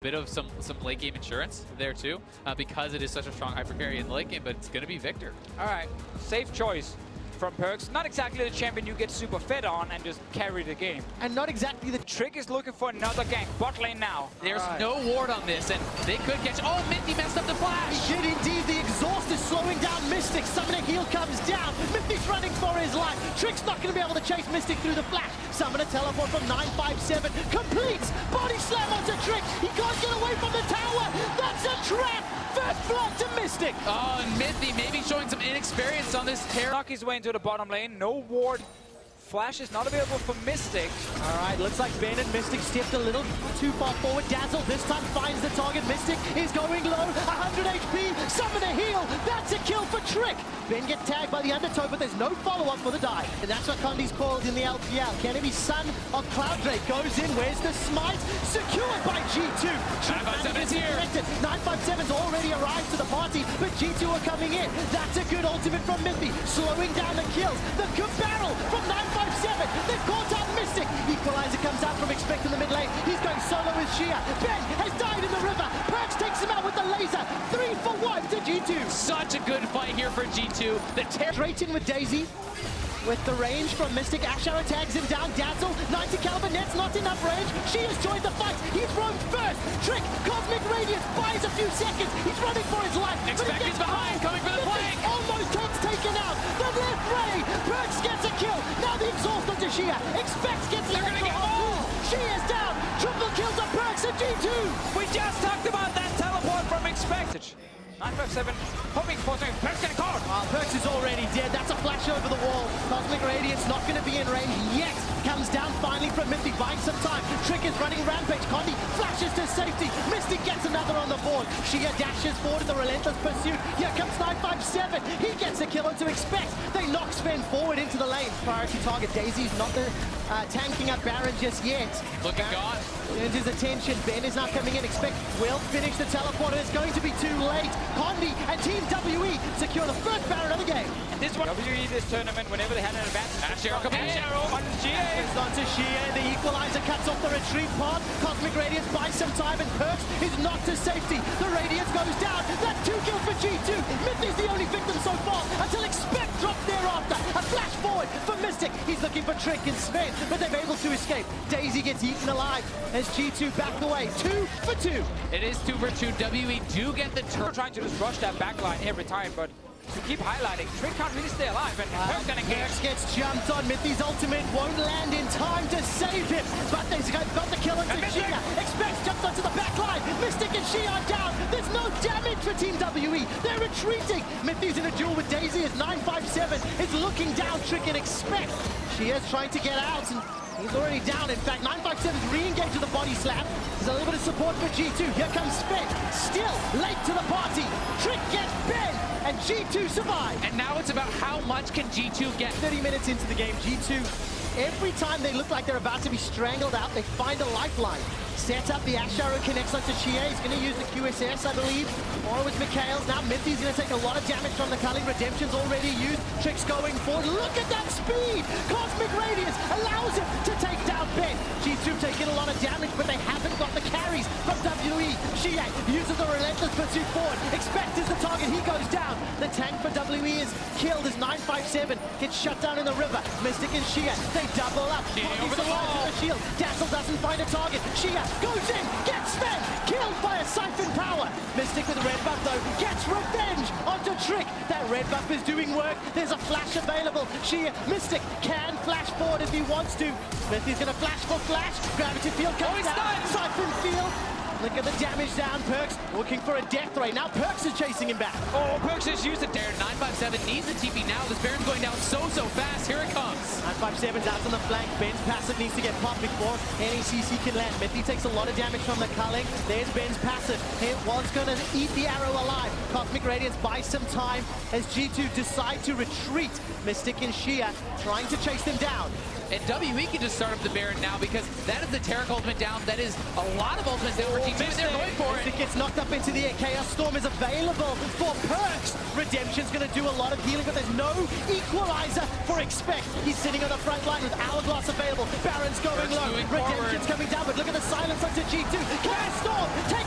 bit of some late game insurance there too, because it is such a strong hyper carry in the late game, but it's going to be Victor. All right, safe choice from Perkz. Not exactly the champion you get super fed on and just carry the game. And not exactly the Trick is looking for another gank. Bot lane now. There's no ward on this, and they could catch. Oh, Minty messed up the flash. He did indeed. The exhaust is slowing down Mystic. Summoner heal comes down. Minty's running for his life. Trick's not going to be able to chase Mystic through the flash. Summoner teleport from 957 completes. Body slam onto Trick. He can't get away from the tower. That's a trap. First blood to Mystic. Oh, and Minty maybe showing some inexperience on this terror. Knock his way into the bottom lane. No ward. Flash is not available for Mystic. All right, looks like Ben and Mystic stepped a little too far forward. Dazzle this time finds the target. Mystic is going low. 100 HP. Summoner heal. That's a kill for Trick. Ben gets tagged by the Undertow, but there's no follow-up for the dive. And that's what Condi's called in the LPL. Can it be Son of Clouddrake? Goes in. Where's the smite? Secured by G2. 957 is here. 957's already arrived to the party, but G2 are coming in. That's a good ultimate from Minty. Slowing down the kills. The good barrel from 957. They've caught out Mystic. Equalizer comes out from Expect in the mid lane. He's going solo with Shia. Ben has died in the river. Perkz takes him out with the laser. 3 for 1 to G2. Such a good fight here for G2. The Straight in with Daisy. With the range from Mystic, Ash Arrow tags him down. Dazzle, 90 caliber nets, not enough range. She has joined the fight. He's thrown first. Trick, Cosmic Radiance buys a few seconds. He's running for his life. Expect is behind, coming for the flank. Almost gets taken out. The left ray. Perkz gets a kill. Now the exhaust onto Shia. Expect gets the gonna get all. She is down. Triple kills on Perkz at G2. We just talked about that teleport from Expect. 957 hoping for something. Perkz getting caught. Perkz is already dead. That's a flash over the wall. Cosmic Radiance not going to be in range yet. Comes down finally from Minty, buying some time. Trick is running rampage. Condi flashes to safety. Mystic gets another on the board. Shia dashes forward in the relentless pursuit. Here comes 957. He gets a kill to Expect. They knock Sven forward into the lane. Priority target. Daisy's not the tanking up Baron just yet. looking gone. Turns his attention. Ben is now coming in. Expect will finish the teleporter. It's going to be too late. Condi and Team WE secure the first Baron of the game. And this one, WE this tournament, whenever they had an advantage. Ash Arrow coming in. On GA. It's onto Shia. The equalizer cuts off the retreat pod. Cosmic Radiance buys some time, and Perkz is knocked to safety. The Radiance goes down. That's 2 kills for G2. Minty's the only victim so far until Expect drops thereafter. A flash forward for Mystic. He's looking for Trick and Sven, but they're able to escape. Daisy gets eaten alive as G2 back away. 2 for 2. It is 2 for 2. WE do get the turn. Trying to just rush that backline every time, but to keep highlighting, Trick can't really stay alive, and Perkz gonna get. Perkz gets jumped on. Minty's ultimate won't land in time to save him, but they've got the kill into Shia. Expect jumps onto the backline. Mystic and Shia are down. There's no damage for Team WE. They're retreating. Minty's in a duel with Daisy as 957 is looking down. Trick and Expect. Shia's trying to get out, and he's already down. In fact, 957's re-engaged with the body slap. There's a little bit of support for G2. Here comes Sven. Still late to the party. Trick gets Ben, and G2 survive. And now it's about how much can G2 get. 30 minutes into the game, G2, every time they look like they're about to be strangled out, they find a lifeline. Sets up the Ash Arrow, connects onto Shia. He's going to use the QSS, I believe. Or with Mikhail's. Now Minty's going to take a lot of damage from the Culling. Redemption's already used. Trick's going forward. Look at that speed! Cosmic Radiance allows him to take down Ben. G2 taking a lot of damage, but they haven't got the carries from WE. Shia uses the relentless pursuit forward. Expect is the target. He goes down. The tank for WE is killed as 957 gets shut down in the river. Mystic and Shia, they double up. Shia over the wall. The shield. Dazzle doesn't find a target. Shia goes in, gets Sven, killed by a siphon power. Mystic with a red buff though, gets revenge onto Trick. That red buff is doing work. There's a flash available. Shia, Mystic can flash forward if he wants to. Minty's gonna flash for flash. Gravity field comes down. Siphon field. Look at the damage down. Perkz looking for a death ray. Now Perkz is chasing him back. Oh, Perkz just used it there. 957 needs the TP now. This Baron's going down so fast. Here it comes. 957's out on the flank. Ben's passive needs to get popped before any CC can land. Minty takes a lot of damage from the culling. There's Ben's passive. It was going to eat the arrow alive. Cosmic Radiance buys some time as G2 decide to retreat. Mystic and Shia trying to chase them down. And WE can just start up the Baron now because that is the Taric ultimate down. That is a lot of ultimates that were G2. They're going for it. It gets knocked up into the air. Chaos Storm is available for Perkz. Redemption's going to do a lot of healing, but there's no equalizer for Expect. He's sitting on the front line with Hourglass available. Baron's going low. Redemption's coming down, but look at the silence onto G2. Chaos Storm takes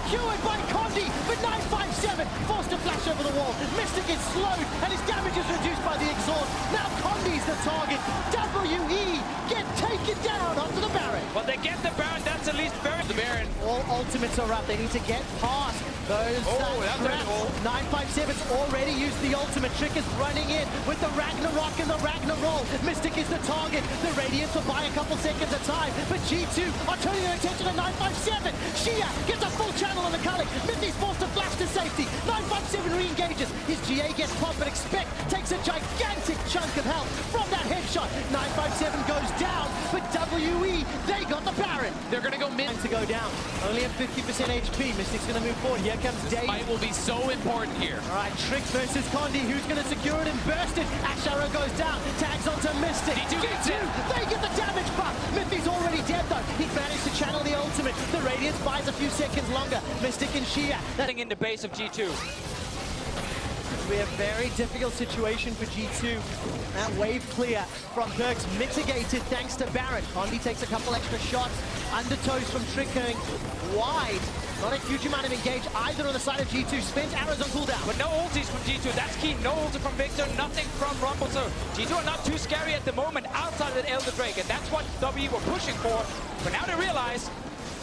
secured by Condi, but 957 forced to flash over the wall. Mystic is slowed, and his damage is reduced by the exhaust. Now Condi's the target. WE get taken down onto the Baron. Well, they get the Baron, that's at least very... The Baron. All ultimates are up. They need to get past those traps. 957's already used the ultimate. Trick is running in with the Ragnarok and the Ragnarol. Mystic is the target. The Radiance will buy a couple seconds of time, but G2 are turning their attention to 957. Shia gets a full channel on the Culling. Mithy's forced to flash to safety. 957 re-engages. His GA gets popped, but Expect takes a gigantic chunk of health from that headshot. 957 goes down, but WE, they got the Baron. They're going to go mid. To go down. Only at 50% HP. Mystic's going to move forward. Here comes Dave. Fight will be so important here. All right, Trick versus Condi. Who's going to secure it and burst it? Ash Arrow goes down. Tags onto Mystic. G2 gets it. They get the damage buff. Mithy's already dead, though. He's managed to channel the ultimate. The Radiance buys a few seconds longer. Mystic and Shia. That's in the base of G2. We have a very difficult situation for G2. That wave clear from Perks mitigated thanks to Baron. Condi takes a couple extra shots. Undertows from Trick going wide. Not a huge amount of engage either on the side of G2. Spins arrows on cooldown. But no ultis from G2. That's key. No ulti from Victor. Nothing from Rumble. So G2 are not too scary at the moment outside of the Elder Drake. And that's what W were pushing for. But now they realize...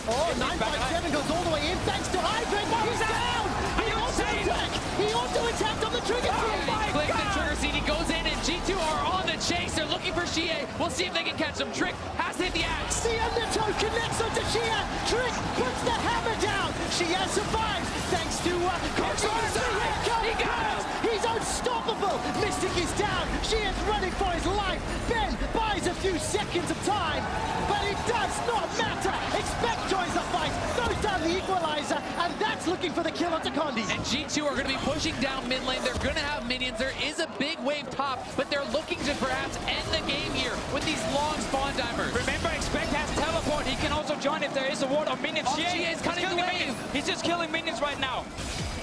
Oh, 957 goes all the way in thanks to Ivan. He's down! He auto-attacked! He auto-attacked on the trigger tree! He clicks the trigger seat. He goes in, and G2 are on the chase. They're looking for Shia. We'll see if they can catch him. Trick has to hit the axe. The undertow connects onto Shia. Trick puts the hammer down. Shia survives thanks to Cox. He got him. He's unstoppable. Mystic is down. Shia's running for his life. Ben buys a few seconds of time, but it does not matter. Expect joins the fight, throws down the equalizer, and that's looking for the kill onto Condi. And G2 are going to be pushing down mid lane. They're going to have minions. There is a big wave top, but they're looking to perhaps end the game here with these long spawn timers. Remember, Expect has teleport. He can also join if there is a ward of minions. GA is cutting the wave. He's just killing minions right now.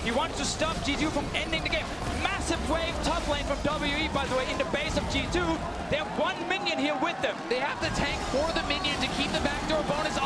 He wants to stop G2 from ending the game. Massive wave top lane from WE, by the way, in the base of G2. They have one minion here with them. They have to tank for the minion to keep the backdoor bonus